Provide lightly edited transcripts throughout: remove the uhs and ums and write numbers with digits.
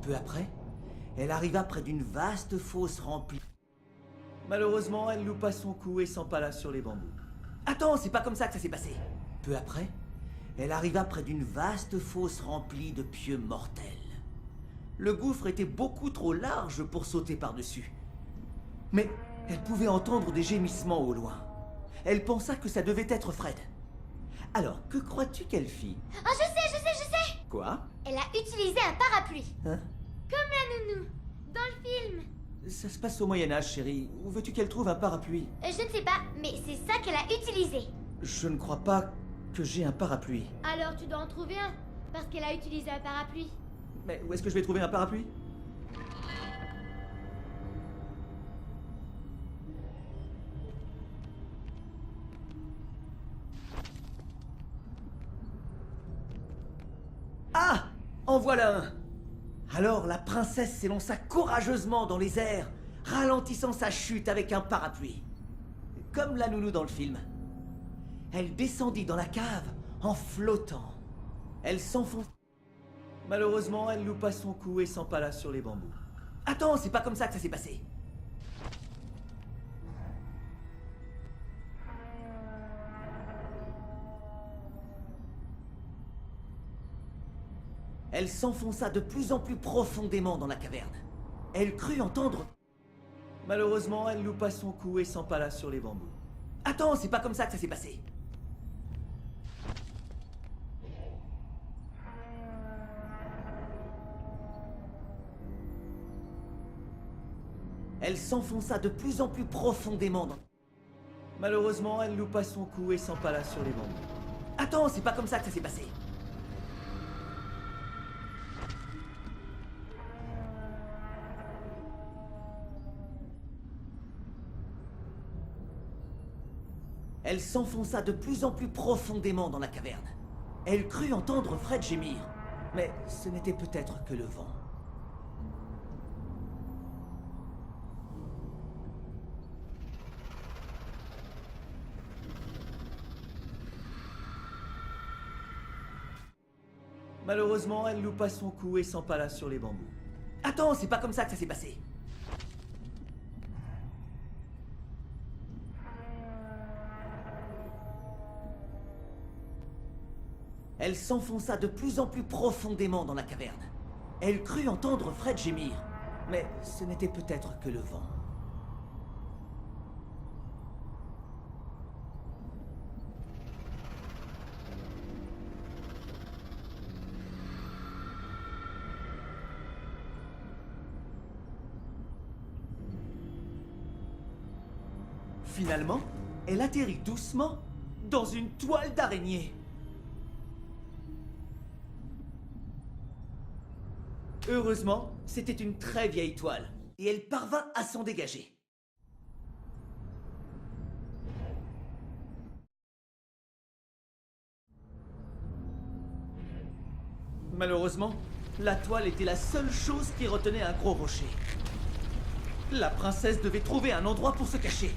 Peu après, elle arriva près d'une vaste fosse remplie. Malheureusement, elle loupa son coup et s'empala sur les bambous. Attends, c'est pas comme ça que ça s'est passé. Peu après, elle arriva près d'une vaste fosse remplie de pieux mortels. Le gouffre était beaucoup trop large pour sauter par-dessus. Mais elle pouvait entendre des gémissements au loin. Elle pensa que ça devait être Fred. Alors, que crois-tu qu'elle fit? Ah, je sais. Quoi? Elle a utilisé un parapluie. Hein? Comme la nounou, dans le film. Ça se passe au Moyen-Âge, chérie. Où veux-tu qu'elle trouve un parapluie? Je ne sais pas, mais c'est ça qu'elle a utilisé. Je ne crois pas que j'ai un parapluie. Alors tu dois en trouver un, parce qu'elle a utilisé un parapluie. Mais où est-ce que je vais trouver un parapluie? Ah! En voilà un! Alors la princesse s'élança courageusement dans les airs, ralentissant sa chute avec un parapluie. Comme la nounou dans le film. Elle descendit dans la cave en flottant. Elle s'enfonça. Malheureusement, elle loupa son coup et s'empala sur les bambous. Attends, c'est pas comme ça que ça s'est passé. Elle s'enfonça de plus en plus profondément dans la caverne. Elle crut entendre... Malheureusement, elle loupa son coup et s'empala sur les bambous. Attends, c'est pas comme ça que ça s'est passé. Elle s'enfonça de plus en plus profondément dans... Malheureusement, elle loupa son coup et s'empala sur les bambous. Attends, c'est pas comme ça que ça s'est passé. Elle s'enfonça de plus en plus profondément dans la caverne. Elle crut entendre Fred gémir, mais ce n'était peut-être que le vent. Malheureusement, elle loupa son coup et s'empala sur les bambous. Attends, c'est pas comme ça que ça s'est passé. Elle s'enfonça de plus en plus profondément dans la caverne. Elle crut entendre Fred gémir, mais ce n'était peut-être que le vent. Finalement, elle atterrit doucement dans une toile d'araignée. Heureusement, c'était une très vieille toile, et elle parvint à s'en dégager. Malheureusement, la toile était la seule chose qui retenait un gros rocher. La princesse devait trouver un endroit pour se cacher.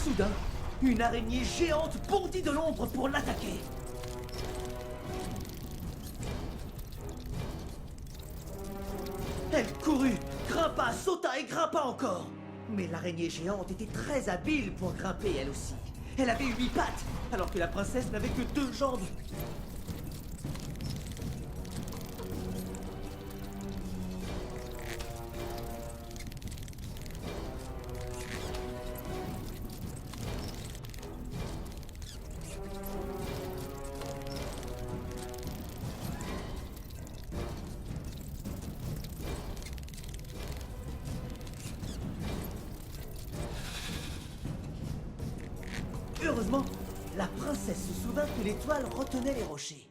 Soudain, une araignée géante bondit de l'ombre pour l'attaquer. Elle courut, grimpa, sauta et grimpa encore. Mais l'araignée géante était très habile pour grimper elle aussi. Elle avait 8 pattes, alors que la princesse n'avait que 2 jambes. Heureusement, la princesse se souvint que l'étoile retenait les rochers.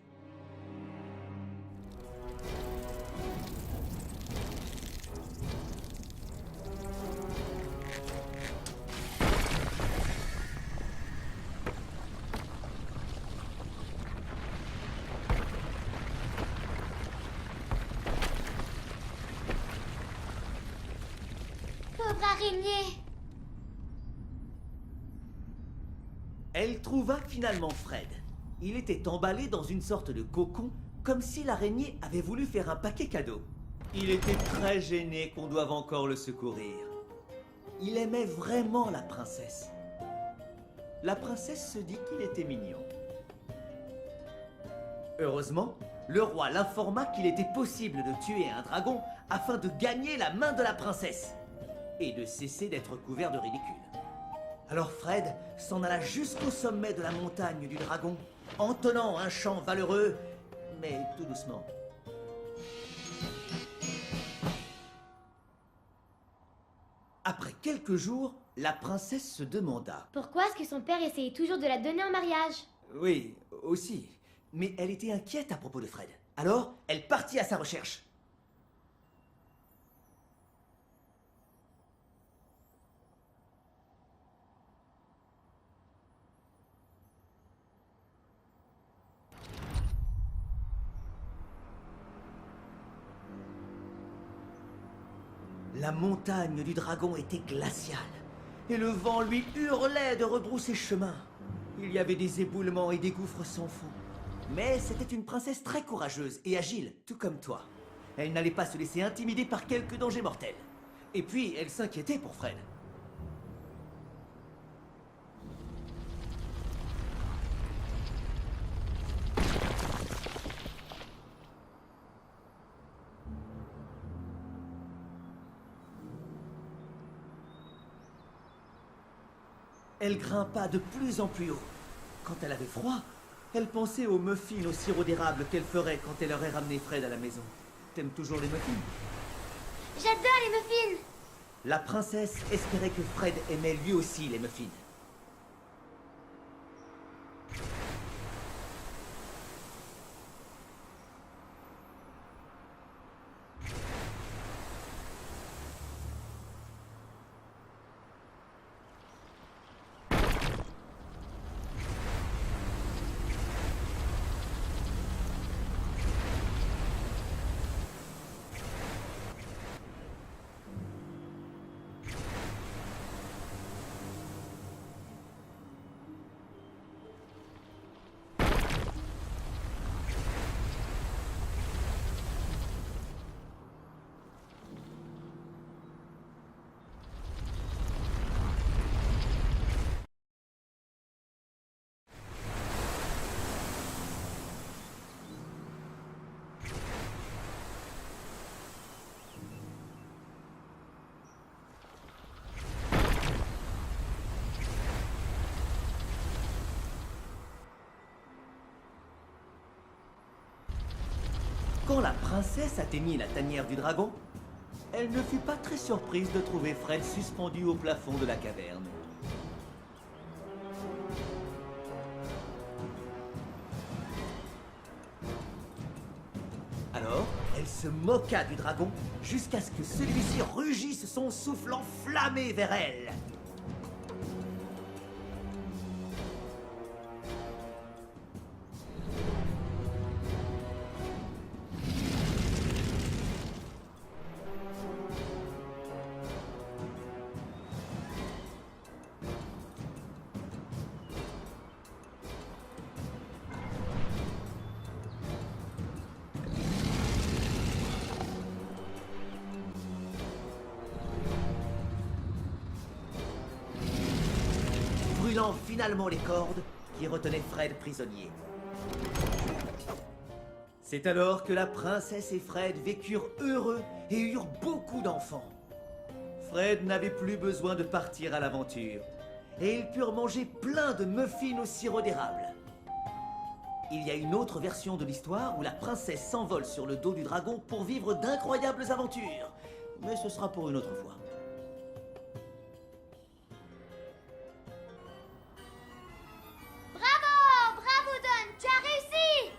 pauvre araignée. Elle trouva finalement Fred. Il était emballé dans une sorte de cocon, comme si l'araignée avait voulu faire un paquet cadeau. Il était très gêné qu'on doive encore le secourir. Il aimait vraiment la princesse. La princesse se dit qu'il était mignon. Heureusement, le roi l'informa qu'il était possible de tuer un dragon afin de gagner la main de la princesse et de cesser d'être couvert de ridicule. Alors Fred s'en alla jusqu'au sommet de la montagne du dragon, entonnant un chant valeureux, mais tout doucement. Après quelques jours, la princesse se demanda... Pourquoi est-ce que son père essayait toujours de la donner en mariage? Oui, aussi. Mais elle était inquiète à propos de Fred. Alors, elle partit à sa recherche. La montagne du dragon était glaciale, et le vent lui hurlait de rebrousser chemin. Il y avait des éboulements et des gouffres sans fond. Mais c'était une princesse très courageuse et agile, tout comme toi. Elle n'allait pas se laisser intimider par quelque danger mortel. Et puis, elle s'inquiétait pour Fred. Elle grimpa de plus en plus haut. Quand elle avait froid, elle pensait aux muffins au sirop d'érable qu'elle ferait quand elle aurait ramené Fred à la maison. T'aimes toujours les muffins? J'adore les muffins. La princesse espérait que Fred aimait lui aussi les muffins. Quand la princesse atteignit la tanière du dragon, elle ne fut pas très surprise de trouver Fred suspendu au plafond de la caverne. Alors, elle se moqua du dragon jusqu'à ce que celui-ci rugisse son souffle enflammé vers elle. Brûlant finalement les cordes qui retenaient Fred prisonnier. C'est alors que la princesse et Fred vécurent heureux et eurent beaucoup d'enfants. Fred n'avait plus besoin de partir à l'aventure, et ils purent manger plein de muffins au sirop d'érable. Il y a une autre version de l'histoire où la princesse s'envole sur le dos du dragon pour vivre d'incroyables aventures, mais ce sera pour une autre fois. Bravo! Bravo, Don! Tu as réussi!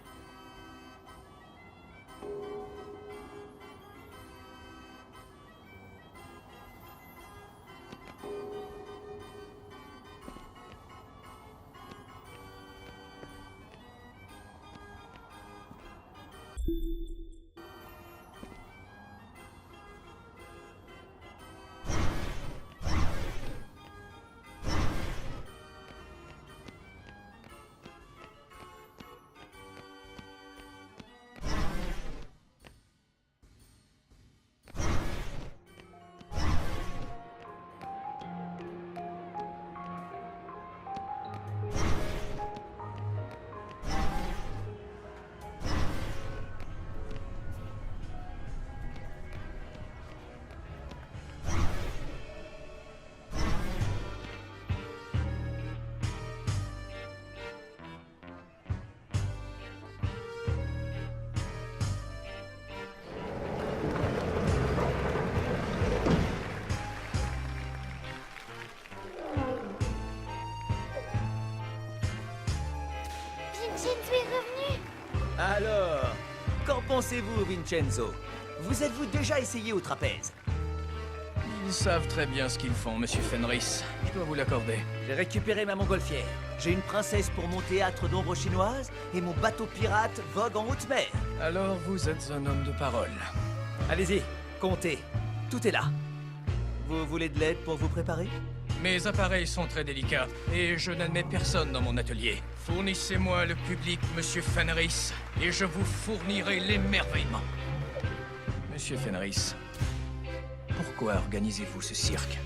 connaissez-vous Vincenzo? Vous êtes-vous déjà essayé au trapèze? Ils savent très bien ce qu'ils font, monsieur Fenris. Je dois vous l'accorder. J'ai récupéré ma montgolfière. J'ai une princesse pour mon théâtre d'ombre chinoise et mon bateau pirate vogue en haute mer. Alors vous êtes un homme de parole. Allez-y, comptez. Tout est là. Vous voulez de l'aide pour vous préparer? Mes appareils sont très délicats et je n'admets personne dans mon atelier. Fournissez-moi le public, monsieur Fenris, et je vous fournirai l'émerveillement. Monsieur Fenris, pourquoi organisez-vous ce cirque?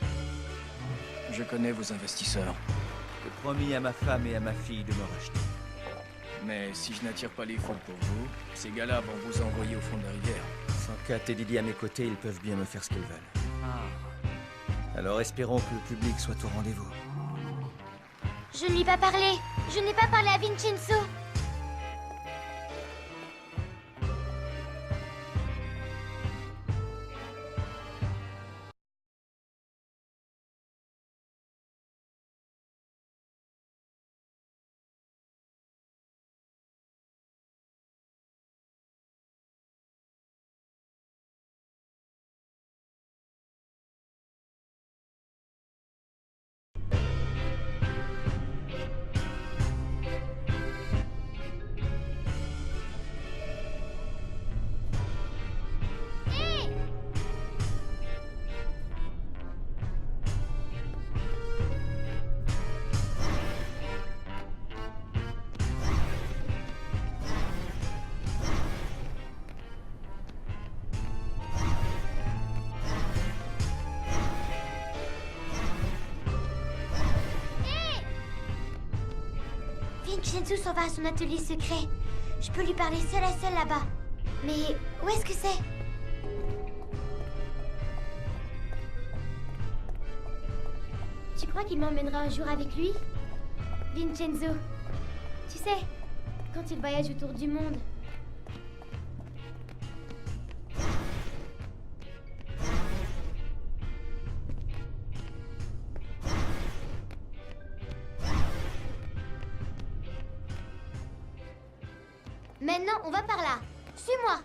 Je connais vos investisseurs. J'ai promis à ma femme et à ma fille de me racheter. Mais si je n'attire pas les foules pour vous, ces gars-là vont vous envoyer au fond de la rivière. Sans Kat et Didi à mes côtés, ils peuvent bien me faire ce qu'ils veulent. Alors espérons que le public soit au rendez-vous. Je ne lui ai pas parlé. Je n'ai pas parlé à Vincenzo. Vincenzo s'en va à son atelier secret. Je peux lui parler seul à seul là-bas. Mais où est-ce que c'est? Tu crois qu'il m'emmènera un jour avec lui? Vincenzo. Tu sais, quand il voyage autour du monde. Maintenant, on va par là. Suis-moi.